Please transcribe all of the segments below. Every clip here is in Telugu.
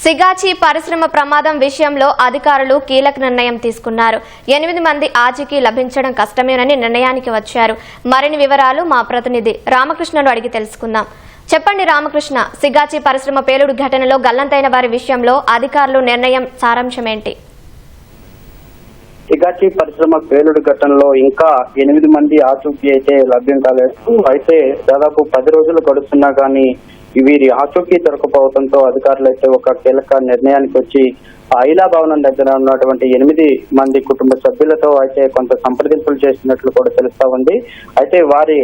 సిగాచి పరిశ్రమ ప్రమాదం విషయంలో అధికారులు కీలక నిర్ణయం తీసుకున్నారు. 8 మంది ఆచూకీ లభించడం కష్టమేనని నిర్ణయానికి వచ్చారు. మరిన్ని వివరాలు మా ప్రతినిధి రామకృష్ణను అడిగి తెలుసుకుందాం. చెప్పండి రామకృష్ణ, సిగాచి పరిశ్రమ పేలుడు ఘటనలో గల్లంతైన వారి విషయంలో అధికారులు నిర్ణయం సారాంశం ఏంటి? సిగాచి పరిశ్రమ పేలుడు ఘటనలో ఇంకా 8 మంది ఆచూకీ అయితే లభ్యం కాలేదు. అయితే దాదాపు 10 రోజులు గడుస్తున్నా కానీ వీరి ఆచూకీ దొరకపోవడంతో అధికారులు అయితే ఒక కీలక నిర్ణయానికి వచ్చి ఐలా భవనం దగ్గర ఉన్నటువంటి 8 మంది కుటుంబ సభ్యులతో అయితే కొంత సంప్రదింపులు చేస్తున్నట్లు కూడా తెలుస్తా ఉంది. అయితే వారి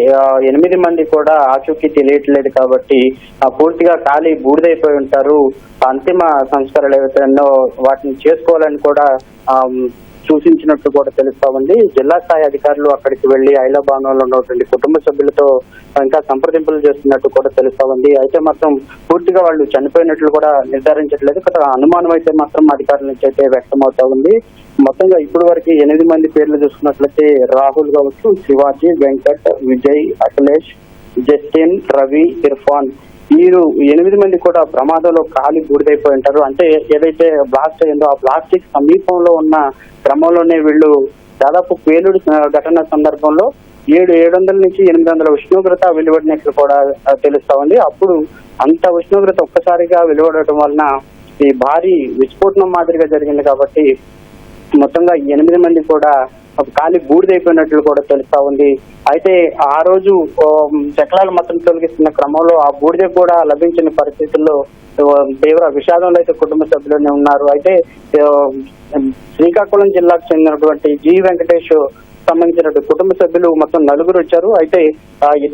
8 మంది కూడా ఆచూకీ తెలియట్లేదు కాబట్టి పూర్తిగా ఖాళీ బూడిదైపోయి ఉంటారు. అంతిమ సంస్కారాలు ఏవైతే వాటిని చేసుకోవాలని కూడా సూచించినట్టు కూడా తెలుస్తా ఉంది. జిల్లా స్థాయి అధికారులు అక్కడికి వెళ్లి ఐలా భవనంలో ఉన్నటువంటి కుటుంబ సభ్యులతో ఇంకా సంప్రదింపులు చేస్తున్నట్టు కూడా తెలుస్తా ఉంది. అయితే మాత్రం పూర్తిగా వాళ్ళు చనిపోయినట్లు కూడా నిర్ధారించట్లేదు. అనుమానం అయితే మాత్రం అధికారుల నుంచి అయితే వ్యక్తమవుతా ఉంది. మొత్తంగా ఇప్పటి వరకు 8 మంది పేర్లు చూసుకున్నట్లయితే రాహుల్ కావచ్చు, శివాజీ, వెంకట్, విజయ్, అఖిలేష్, జస్టిన్, రవి, ఇర్ఫాన్ వీరు 8 మంది కూడా ప్రమాదంలో కాలి బూడిదైపోయి ఉంటారు. అంటే ఏదైతే బ్లాస్ట్ అయిందో ఆ ప్లాస్టిక్ సమీపంలో ఉన్న క్రమంలోనే వీళ్ళు దాదాపు పేలుడు ఘటన సందర్భంలో 700 నుంచి 800 ఉష్ణోగ్రత వెలువడినట్లు కూడా తెలుస్తా ఉంది. అప్పుడు అంత ఉష్ణోగ్రత ఒక్కసారిగా వెలువడటం వలన ఈ భారీ విస్ఫోటనం మాదిరిగా జరిగింది. కాబట్టి మొత్తంగా 8 మంది కూడా ఖాళీ బూడిదైపోయినట్లు కూడా తెలుస్తా ఉంది. అయితే ఆ రోజు శకలాలు మొత్తం తొలగిస్తున్న క్రమంలో ఆ బూడిద కూడా లభించిన పరిస్థితుల్లో తీవ్ర విషాదంలో అయితే కుటుంబ సభ్యులనే ఉన్నారు. అయితే శ్రీకాకుళం జిల్లాకు చెందినటువంటి జి వెంకటేష్ సంబంధించినటువంటి కుటుంబ సభ్యులు మొత్తం 4 వచ్చారు. అయితే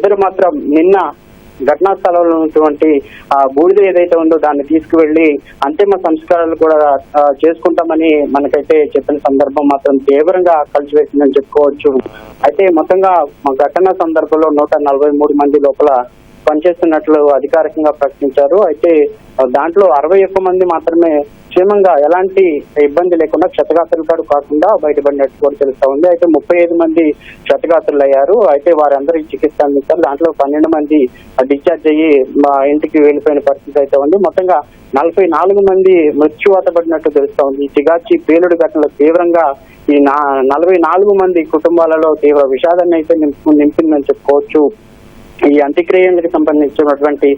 2 మాత్రం నిన్న ఘటనా స్థలంలో ఉన్నటువంటి బూడిద ఏదైతే ఉందో దాన్ని తీసుకువెళ్లి అంతిమ సంస్కారాలు కూడా చేసుకుంటామని మనకైతే చెప్పిన సందర్భం మాత్రం తీవ్రంగా కలిసివేసిందని చెప్పుకోవచ్చు. అయితే మొత్తంగా ఘటన సందర్భంలో 143 మంది లోపల పనిచేస్తున్నట్లు అధికారికంగా ప్రకటించారు. అయితే దాంట్లో 61 మంది మాత్రమే క్షేమంగా ఎలాంటి ఇబ్బంది లేకుండా క్షతగాత్రులు కాకుండా బయటపడినట్టు కూడా తెలుస్తా ఉంది. అయితే 35 మంది క్షతగాత్రులు అయ్యారు. అయితే వారందరికీ చికిత్స అందించారు. దాంట్లో 12 మంది డిశ్చార్జ్ అయ్యి మా ఇంటికి వెళ్ళిపోయిన పరిస్థితి అయితే ఉంది. మొత్తంగా 44 మంది మృత్యువాత పడినట్టు తెలుస్తా ఉంది. ఈ సిగాచి పేలుడు ఘటనలో తీవ్రంగా ఈ 44 మంది కుటుంబాలలో తీవ్ర విషాదాన్ని అయితే నింపిందని చెప్పుకోవచ్చు. ఈ అంత్యక్రియలకు సంబంధించినటువంటి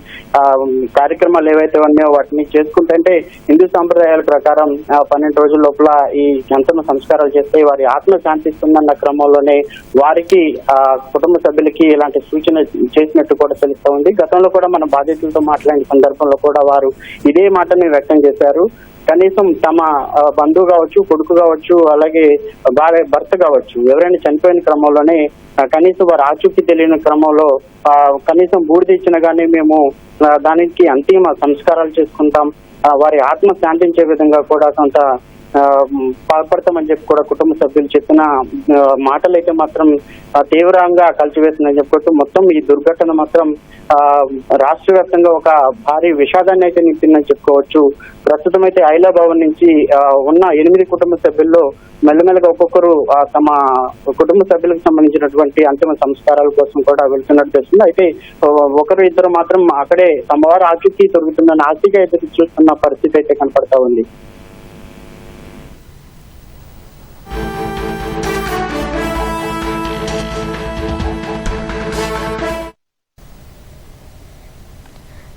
కార్యక్రమాలు ఏవైతే ఉన్నాయో వాటిని చేసుకుంటే హిందూ సాంప్రదాయాల ప్రకారం 12 రోజుల లోపల ఈ అంతిమ సంస్కారాలు చేస్తే వారి ఆత్మ శాంతిస్తుందన్న క్రమంలోనే వారికి కుటుంబ సభ్యులకి ఇలాంటి సూచన చేసినట్టు కూడా తెలుస్తా ఉంది. గతంలో కూడా మన బాధితులతో మాట్లాడిన సందర్భంలో కూడా వారు ఇదే మాటని వ్యక్తం చేశారు. కనీసం తమ బంధువు కావచ్చు, కొడుకు కావచ్చు, అలాగే భర్త కావచ్చు, ఎవరైనా చనిపోయిన క్రమంలోనే కనీసం వారి ఆచూకీ తెలియని క్రమంలో కనీసం బూడిద ఇచ్చినా గానీ మేము దానికి అంతిమ సంస్కారాలు చేసుకుంటాం, వారి ఆత్మ శాంతించే విధంగా కూడా కొంత పాల్పడతామని చెప్పి కూడా కుటుంబ సభ్యులు చెప్పిన మాటలు అయితే మాత్రం తీవ్రంగా కలిసివేస్తుందని చెప్పుకోవచ్చు. మొత్తం ఈ దుర్ఘటన మాత్రం రాష్ట్ర వ్యాప్తంగా ఒక భారీ విషాదాన్ని అయితే నింపిందని చెప్పుకోవచ్చు. ప్రస్తుతం అయితే ఐలా భవన్ నుంచి ఉన్న 8 కుటుంబ సభ్యుల్లో మెల్లమెల్లగా ఒక్కొక్కరు తమ కుటుంబ సభ్యులకు సంబంధించినటువంటి అంతిమ సంస్కారాల కోసం కూడా వెళ్తున్నట్టు తెలుస్తుంది. అయితే 1-2 మాత్రం అక్కడే తమ వారు ఆచూకీ దొరుకుతుందని ఆశగా అయితే చూస్తున్న పరిస్థితి అయితే కనపడతా ఉంది.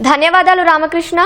ధన్యవాదాలు రామకృష్ణ.